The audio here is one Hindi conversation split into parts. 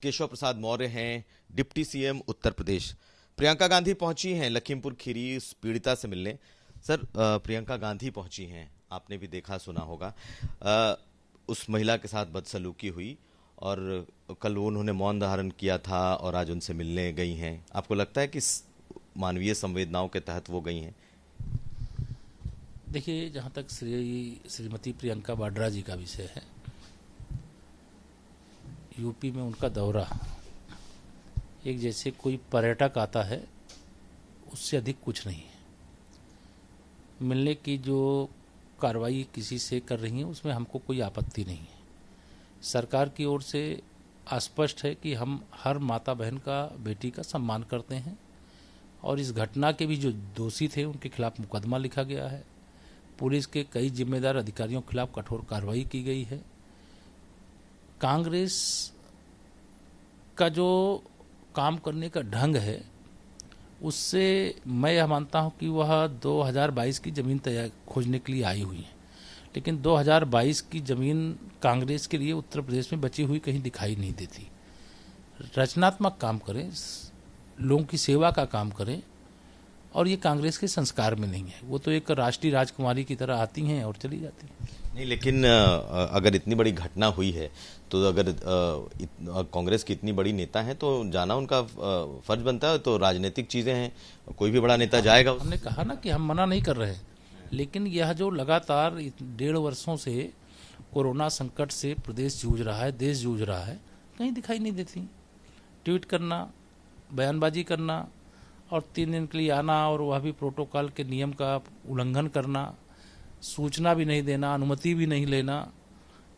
केशव प्रसाद मौर्य हैं डिप्टी सीएम उत्तर प्रदेश। प्रियंका गांधी पहुंची हैं लखीमपुर खीरी उस पीड़िता से मिलने। सर, प्रियंका गांधी पहुंची हैं, आपने भी देखा सुना होगा। उस महिला के साथ बदसलूकी हुई और कल उन्होंने मौन धारण किया था और आज उनसे मिलने गई हैं। आपको लगता है कि मानवीय संवेदनाओं के तहत वो गई हैं? देखिए, जहाँ तक श्रीमती प्रियंका वाड्रा जी का विषय है, यूपी में उनका दौरा एक जैसे कोई पर्यटक आता है उससे अधिक कुछ नहीं है। मिलने की जो कार्रवाई किसी से कर रही है उसमें हमको कोई आपत्ति नहीं है। सरकार की ओर से स्पष्ट है कि हम हर माता बहन का, बेटी का सम्मान करते हैं और इस घटना के भी जो दोषी थे उनके खिलाफ मुकदमा लिखा गया है। पुलिस के कई जिम्मेदार अधिकारियों के खिलाफ कठोर कार्रवाई की गई है। कांग्रेस का जो काम करने का ढंग है उससे मैं यह मानता हूं कि वह 2022 की ज़मीन तैयार खोजने के लिए आई हुई है, लेकिन 2022 की ज़मीन कांग्रेस के लिए उत्तर प्रदेश में बची हुई कहीं दिखाई नहीं देती। रचनात्मक काम करें, लोगों की सेवा का काम करें, और ये कांग्रेस के संस्कार में नहीं है। वो तो एक राष्ट्रीय राजकुमारी की तरह आती हैं और चली जाती हैं। नहीं, लेकिन अगर इतनी बड़ी घटना हुई है तो अगर कांग्रेस की इतनी बड़ी नेता है तो जाना उनका फर्ज बनता है। तो राजनीतिक चीजें हैं, कोई भी बड़ा नेता जाएगा। हमने कहा ना कि हम मना नहीं कर रहे हैं, लेकिन यह जो लगातार 1.5 वर्षों से कोरोना संकट से प्रदेश जूझ रहा है, देश जूझ रहा है, कहीं दिखाई नहीं देती। ट्वीट करना, बयानबाजी करना और 3 दिन के लिए आना और वह भी प्रोटोकॉल के नियम का उल्लंघन करना, सूचना भी नहीं देना, अनुमति भी नहीं लेना।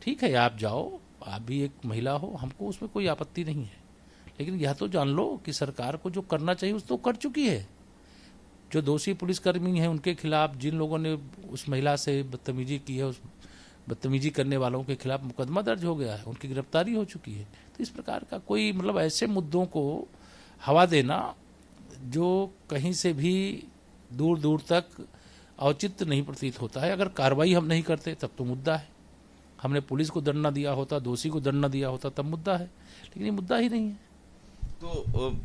ठीक है, आप जाओ, आप भी एक महिला हो, हमको उसमें कोई आपत्ति नहीं है, लेकिन यह तो जान लो कि सरकार को जो करना चाहिए उस तो कर चुकी है। जो दोषी पुलिसकर्मी हैं उनके खिलाफ, जिन लोगों ने उस महिला से बदतमीजी की है, उस बदतमीजी करने वालों के खिलाफ मुकदमा दर्ज हो गया है, उनकी गिरफ्तारी हो चुकी है। तो इस प्रकार का कोई ऐसे मुद्दों को हवा देना जो कहीं से भी दूर दूर तक औचित्य नहीं प्रतीत होता है। अगर कार्रवाई हम नहीं करते तब तो मुद्दा है। हमने पुलिस को दंड न दिया होता, दोषी को दंड न दिया होता, तब मुद्दा है, लेकिन ये मुद्दा ही नहीं है। तो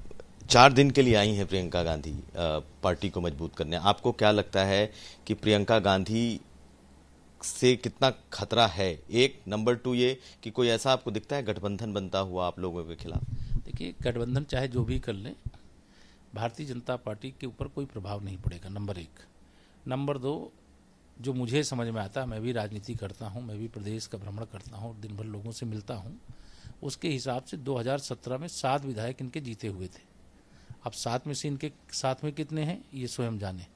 4 दिन के लिए आई हैं प्रियंका गांधी पार्टी को मजबूत करने। आपको क्या लगता है कि प्रियंका गांधी से कितना खतरा है? एक नंबर 2 ये कि कोई ऐसा आपको दिखता है गठबंधन बनता हुआ आप लोगों के खिलाफ? देखिए, गठबंधन चाहे जो भी कर लें, भारतीय जनता पार्टी के ऊपर कोई प्रभाव नहीं पड़ेगा, नंबर 1। नंबर 2, जो मुझे समझ में आता है, मैं भी राजनीति करता हूं, मैं भी प्रदेश का भ्रमण करता हूं, दिन भर लोगों से मिलता हूं, उसके हिसाब से 2017 में 7 विधायक इनके जीते हुए थे। अब 7 में से इनके साथ में कितने हैं ये स्वयं जाने,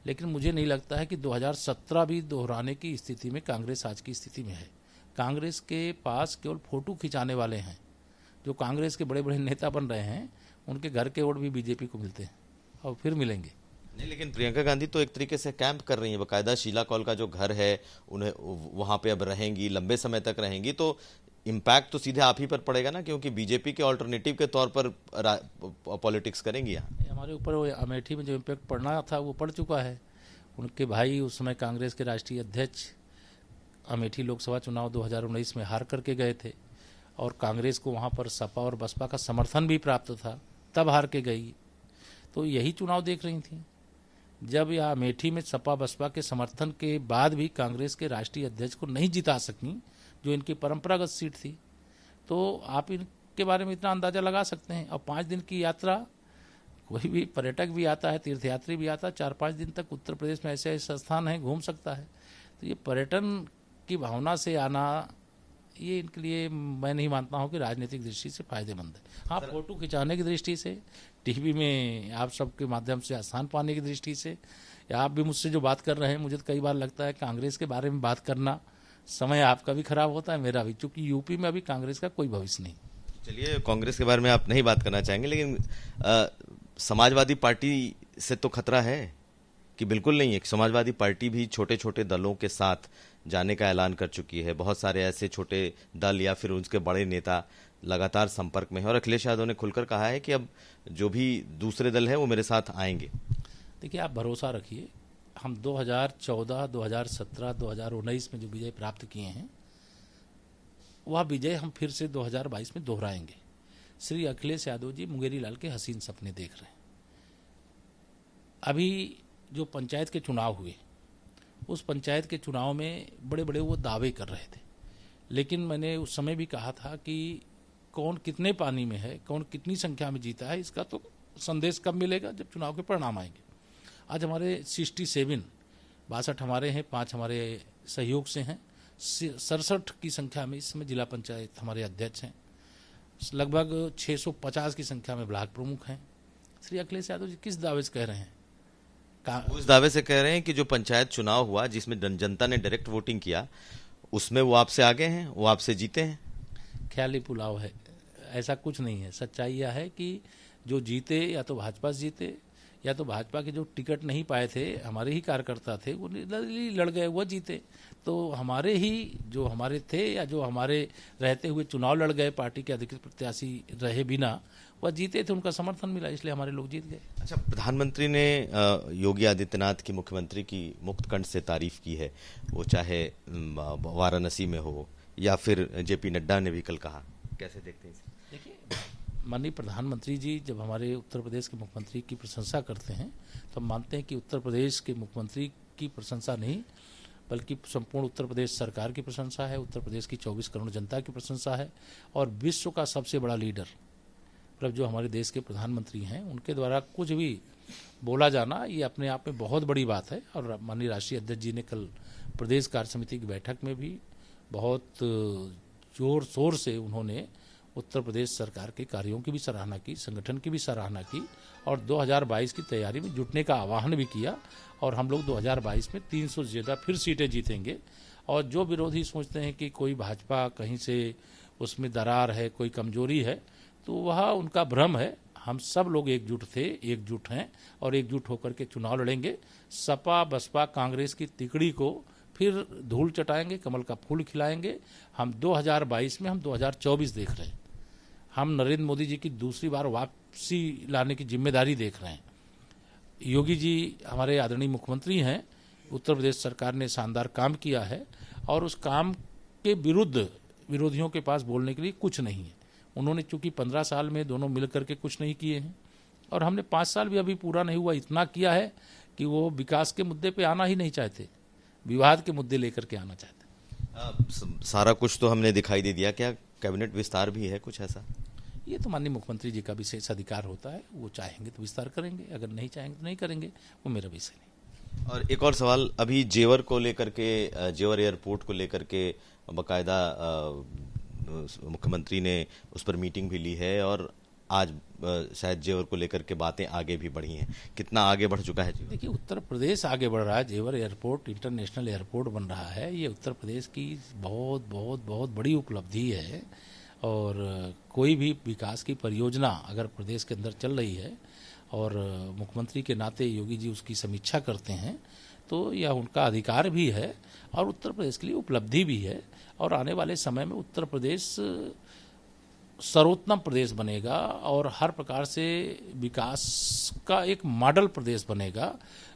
लेकिन मुझे नहीं लगता है कि 2017 भी दोहराने की स्थिति में कांग्रेस आज की स्थिति में है। कांग्रेस के पास केवल फोटो खिंचाने वाले हैं। जो कांग्रेस के बड़े बड़े नेता बन रहे हैं उनके घर के वोट भी बीजेपी को मिलते हैं और फिर मिलेंगे। नहीं, लेकिन प्रियंका गांधी तो एक तरीके से कैंप कर रही है, बकायदा शीला कौल का जो घर है उन्हें वहां पे अब रहेंगी, लंबे समय तक रहेंगी। तो इम्पैक्ट तो सीधे आप ही पर पड़ेगा ना, क्योंकि बीजेपी के ऑल्टरनेटिव के तौर पर पॉलिटिक्स करेंगी यहाँ। हमारे ऊपर वो अमेठी में जो इम्पैक्ट पड़ना था वो पड़ चुका है। उनके भाई उस समय कांग्रेस के राष्ट्रीय अध्यक्ष अमेठी लोकसभा चुनाव 2019 में हार करके गए थे और कांग्रेस को वहाँ पर सपा और बसपा का समर्थन भी प्राप्त था, तब हार के गई। तो यही चुनाव देख रही थी। जब यह अमेठी में सपा बसपा के समर्थन के बाद भी कांग्रेस के राष्ट्रीय अध्यक्ष को नहीं जिता सकी, जो इनकी परंपरागत सीट थी, तो आप इनके बारे में इतना अंदाजा लगा सकते हैं। और 5 दिन की यात्रा, कोई भी पर्यटक भी आता है, तीर्थयात्री भी आता है, 4-5 दिन तक उत्तर प्रदेश में ऐसे ऐसे स्थान हैं, घूम सकता है। तो ये पर्यटन की भावना से आना, ये इनके लिए मैं नहीं मानता हूं कि राजनीतिक दृष्टि से फायदेमंद है। हाँ, फोटो खिंचाने की दृष्टि से, टीवी में आप सबके माध्यम से स्थान पाने की दृष्टि से, या आप भी मुझसे जो बात कर रहे हैं, मुझे तो कई बार लगता है कांग्रेस के बारे में बात करना समय आपका भी खराब होता है, मेरा भी, क्योंकि यूपी में अभी कांग्रेस का कोई भविष्य नहीं। चलिए, कांग्रेस के बारे में आप नहीं बात करना चाहेंगे, लेकिन समाजवादी पार्टी से तो खतरा है कि बिल्कुल नहीं है? समाजवादी पार्टी भी छोटे छोटे दलों के साथ जाने का ऐलान कर चुकी है। बहुत सारे ऐसे छोटे दल या फिर उसके बड़े नेता लगातार संपर्क में है और अखिलेश यादव ने खुलकर कहा है कि अब जो भी दूसरे दल हैं वो मेरे साथ आएंगे। देखिए, आप भरोसा रखिए, हम 2014, 2017, 2019 में जो विजय प्राप्त किए हैं, वह विजय हम फिर से 2022 में दोहराएंगे। श्री अखिलेश यादव जी मुंगेरी लाल के हसीन सपने देख रहे हैं। अभी जो पंचायत के चुनाव हुए, उस पंचायत के चुनाव में बड़े बड़े वो दावे कर रहे थे, लेकिन मैंने उस समय भी कहा था कि कौन कितने पानी में है, कौन कितनी संख्या में जीता है, इसका तो संदेश कब मिलेगा, जब चुनाव के परिणाम आएंगे। आज हमारे 62 हमारे हैं, 5 हमारे सहयोग से हैं, 67 की संख्या में इस समय जिला पंचायत हमारे अध्यक्ष हैं, लगभग 650 की संख्या में ब्लॉक प्रमुख हैं। श्री अखिलेश यादव जी किस दावे से कह रहे हैं? उस दावे से कह रहे हैं कि जो पंचायत चुनाव हुआ जिसमें जनता ने डायरेक्ट वोटिंग किया, उसमें वो आपसे आगे हैं, वो आपसे जीते हैं। ख्याली पुलाव है, ऐसा कुछ नहीं है। सच्चाई यह है कि जो जीते या तो भाजपा से जीते, या तो भाजपा के जो टिकट नहीं पाए थे, हमारे ही कार्यकर्ता थे, वो लड़ गए, वो जीते। तो हमारे ही जो हमारे थे या जो हमारे रहते हुए चुनाव लड़ गए, पार्टी के अधिकृत प्रत्याशी रहे बिना, वह जीते थे, उनका समर्थन मिला, इसलिए हमारे लोग जीत गए। अच्छा, प्रधानमंत्री ने योगी आदित्यनाथ की, मुख्यमंत्री की मुक्तकंठ से तारीफ की है, वो चाहे वाराणसी में हो या फिर जेपी नड्डा ने भी कल कहा, कैसे देखते हैं इसे? देखिए, माननीय प्रधानमंत्री जी जब हमारे उत्तर प्रदेश के मुख्यमंत्री की प्रशंसा करते हैं तो हम मानते हैं कि उत्तर प्रदेश के मुख्यमंत्री की प्रशंसा नहीं, बल्कि संपूर्ण उत्तर प्रदेश सरकार की प्रशंसा है, उत्तर प्रदेश की 24 करोड़ जनता की प्रशंसा है। और विश्व का सबसे बड़ा लीडर, मतलब जो हमारे देश के प्रधानमंत्री हैं, उनके द्वारा कुछ भी बोला जाना ये अपने आप में बहुत बड़ी बात है। और माननीय राष्ट्रीय अध्यक्ष जी ने कल प्रदेश कार्य समिति की बैठक में भी बहुत जोर शोर से उन्होंने उत्तर प्रदेश सरकार के कार्यों की भी सराहना की, संगठन की भी सराहना की, और 2022 की तैयारी में जुटने का आह्वान भी किया। और हम लोग 2022 में 300 से ज़्यादा फिर सीटें जीतेंगे। और जो विरोधी सोचते हैं कि कोई भाजपा कहीं से उसमें दरार है, कोई कमजोरी है, तो वह उनका भ्रम है। हम सब लोग एकजुट थे, एकजुट हैं और एकजुट होकर के चुनाव लड़ेंगे। सपा बसपा कांग्रेस की तिकड़ी को फिर धूल चटाएंगे, कमल का फूल खिलाएंगे। हम 2022 में, हम 2024 देख रहे हैं। हम नरेंद्र मोदी जी की दूसरी बार वापसी लाने की जिम्मेदारी देख रहे हैं। योगी जी हमारे आदरणीय मुख्यमंत्री हैं, उत्तर प्रदेश सरकार ने शानदार काम किया है और उस काम के विरुद्ध विरोधियों के पास बोलने के लिए कुछ नहीं है। उन्होंने चूंकि 15 साल में दोनों मिल करके कुछ नहीं किए हैं, और हमने 5 साल भी अभी पूरा नहीं हुआ, इतना किया है कि वो विकास के मुद्दे पे आना ही नहीं चाहते, विवाद के मुद्दे लेकर के आना चाहते। सारा कुछ तो हमने दिखाई दे दिया, क्या कैबिनेट विस्तार भी है कुछ ऐसा? ये तो माननीय मुख्यमंत्री जी का विशेष अधिकार होता है, वो चाहेंगे तो विस्तार करेंगे, अगर नहीं चाहेंगे तो नहीं करेंगे, वो मेरा विषय नहीं। और एक और सवाल, अभी जेवर को लेकर के, जेवर एयरपोर्ट को लेकर के बाकायदा मुख्यमंत्री ने उस पर मीटिंग भी ली है और आज शायद जेवर को लेकर के बातें आगे भी बढ़ी हैं। कितना आगे बढ़ चुका है जेवर? देखिए, उत्तर प्रदेश आगे बढ़ रहा है। जेवर एयरपोर्ट इंटरनेशनल एयरपोर्ट बन रहा है, ये उत्तर प्रदेश की बहुत बहुत बहुत बड़ी उपलब्धि है। और कोई भी विकास की परियोजना अगर प्रदेश के अंदर चल रही है और मुख्यमंत्री के नाते योगी जी उसकी समीक्षा करते हैं, तो यह उनका अधिकार भी है और उत्तर प्रदेश के लिए उपलब्धि भी है। और आने वाले समय में उत्तर प्रदेश सर्वोत्तम प्रदेश बनेगा और हर प्रकार से विकास का एक मॉडल प्रदेश बनेगा।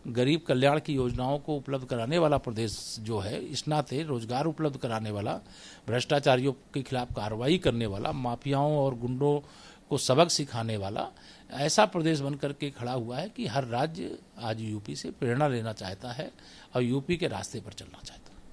गरीब कल्याण की योजनाओं को उपलब्ध कराने वाला प्रदेश जो है, इस नाते रोजगार उपलब्ध कराने वाला, भ्रष्टाचारियों के खिलाफ कार्रवाई करने वाला, माफियाओं और गुंडों को सबक सिखाने वाला ऐसा प्रदेश बन करके खड़ा हुआ है कि हर राज्य आज यूपी से प्रेरणा लेना चाहता है और यूपी के रास्ते पर चलना चाहता है।